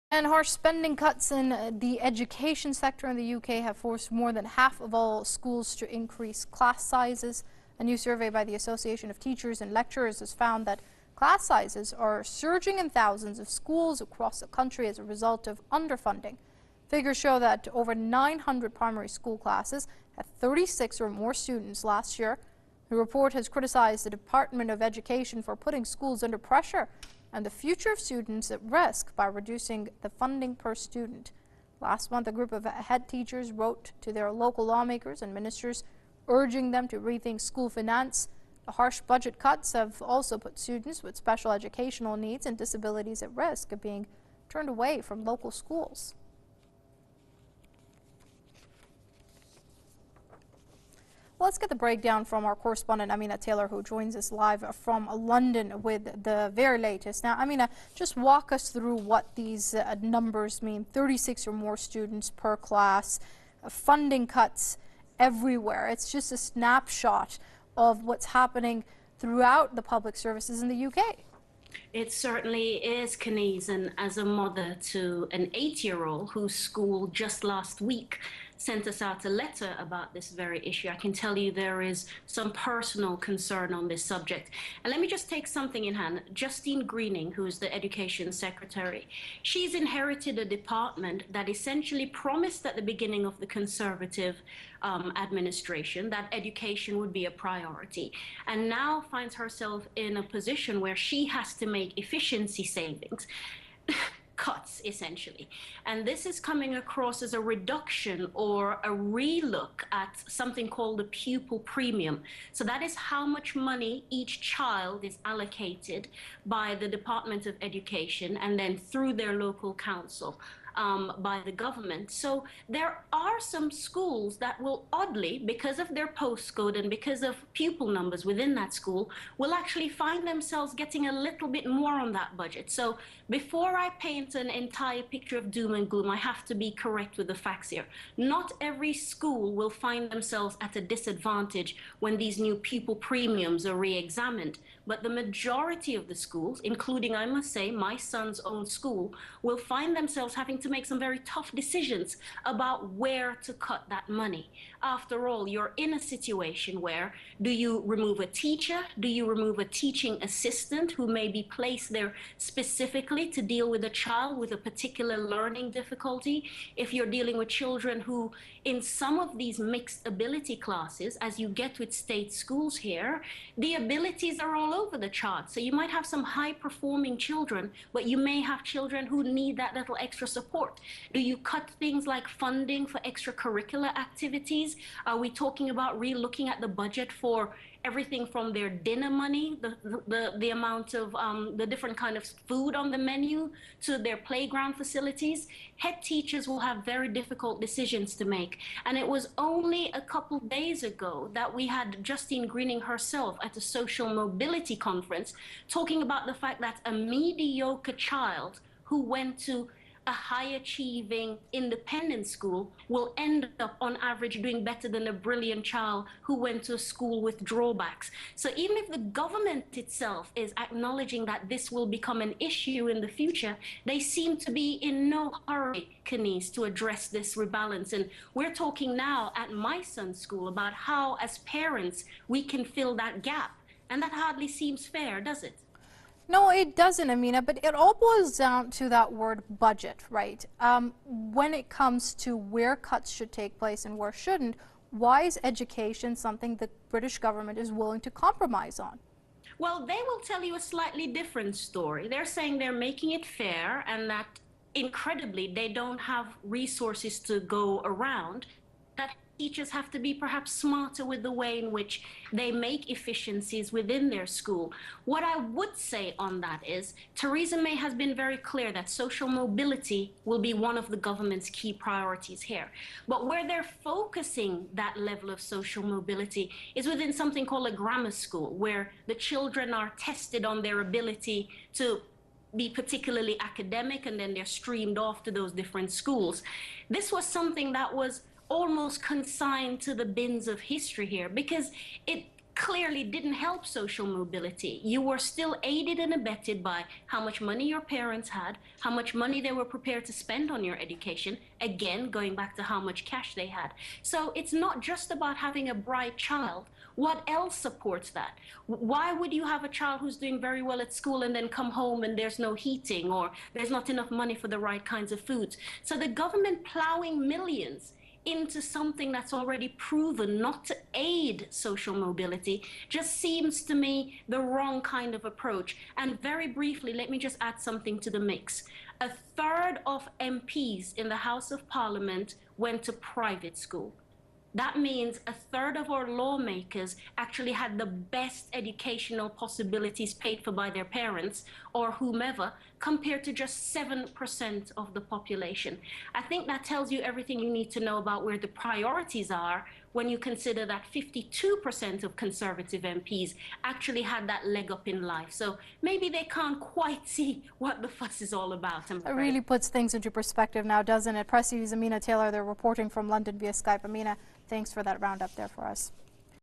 And harsh spending cuts in the education sector in the UK have forced more than half of all schools to increase class sizes. A new survey by the Association of Teachers and Lecturers has found that class sizes are surging in thousands of schools across the country as a result of underfunding. Figures show that over 900 primary school classes had 36 or more students last year. The report has criticized the Department of Education for putting schools under pressure and the future of students at risk by reducing the funding per student. Last month, a group of head teachers wrote to their local lawmakers and ministers, urging them to rethink school finance. The harsh budget cuts have also put students with special educational needs and disabilities at risk of being turned away from local schools. Well, let's get the breakdown from our correspondent Amina Taylor, who joins us live from London with the very latest. Now, Amina, just walk us through what these numbers mean. 36 or more students per class, funding cuts everywhere. It's just a snapshot of what's happening throughout the public services in the UK. It certainly is, Kenise, and as a mother to an 8-year-old whose school just last week sent us out a letter about this very issue, I can tell you there is some personal concern on this subject. And let me just take something in hand. Justine Greening, who is the Education Secretary, she's inherited a department that essentially promised at the beginning of the Conservative administration that education would be a priority, and now finds herself in a position where she has to make efficiency savings. Cuts, essentially. And this is coming across as a reduction or a relook at something called the pupil premium. So that is how much money each child is allocated by the Department of Education and then through their local council. By the government. So there are some schools that will oddly, because of their postcode and because of pupil numbers within that school, will actually find themselves getting a little bit more on that budget. So before I paint an entire picture of doom and gloom, I have to be correct with the facts here. Not every school will find themselves at a disadvantage when these new pupil premiums are re-examined, but the majority of the schools, including, I must say, my son's own school, will find themselves having to make some very tough decisions about where to cut that money. After all, you're in a situation where, do you remove a teacher? Do you remove a teaching assistant who may be placed there specifically to deal with a child with a particular learning difficulty? If you're dealing with children who, in some of these mixed ability classes, as you get with state schools here, the abilities are all over the chart. So you might have some high-performing children, but you may have children who need that little extra support. Do you cut things like funding for extracurricular activities? Are we talking about re-looking at the budget for everything from their dinner money, the amount of the different kind of food on the menu, to their playground facilities? Head teachers will have very difficult decisions to make. And it was only a couple days ago that we had Justine Greening herself at a social mobility conference talking about the fact that a mediocre child who went to a high-achieving independent school will end up on average doing better than a brilliant child who went to a school with drawbacks. So even if the government itself is acknowledging that this will become an issue in the future, they seem to be in no hurry, Kenise, to address this rebalance. And we're talking now at my son's school about how, as parents, we can fill that gap. And that hardly seems fair, does it? No, it doesn't, Amina, but it all boils down to that word budget, right? When it comes to where cuts should take place and where shouldn't, why is education something the British government is willing to compromise on? Well, they will tell you a slightly different story. They're saying they're making it fair and that, incredibly, they don't have resources to go around, that teachers have to be perhaps smarter with the way in which they make efficiencies within their school. What I would say on that is, Theresa May has been very clear that social mobility will be one of the government's key priorities here. But where they're focusing that level of social mobility is within something called a grammar school, where the children are tested on their ability to be particularly academic, and then they're streamed off to those different schools. This was something that was almost consigned to the bins of history here, because it clearly didn't help social mobility. You were still aided and abetted by how much money your parents had, how much money they were prepared to spend on your education, again, going back to how much cash they had. So it's not just about having a bright child. What else supports that? Why would you have a child who's doing very well at school and then come home and there's no heating or there's not enough money for the right kinds of foods? So the government plowing millions into something that's already proven not to aid social mobility just seems to me the wrong kind of approach. And very briefly, let me just add something to the mix. A third of MPs in the House of Parliament went to private school. That means a third of our lawmakers actually had the best educational possibilities paid for by their parents or whomever, compared to just 7% of the population. I think that tells you everything you need to know about where the priorities are when you consider that 52% of Conservative MPs actually had that leg up in life. So maybe they can't quite see what the fuss is all about. It really puts things into perspective now, doesn't it? Press TV's Amina Taylor, they're reporting from London via Skype. Amina, thanks for that roundup there for us.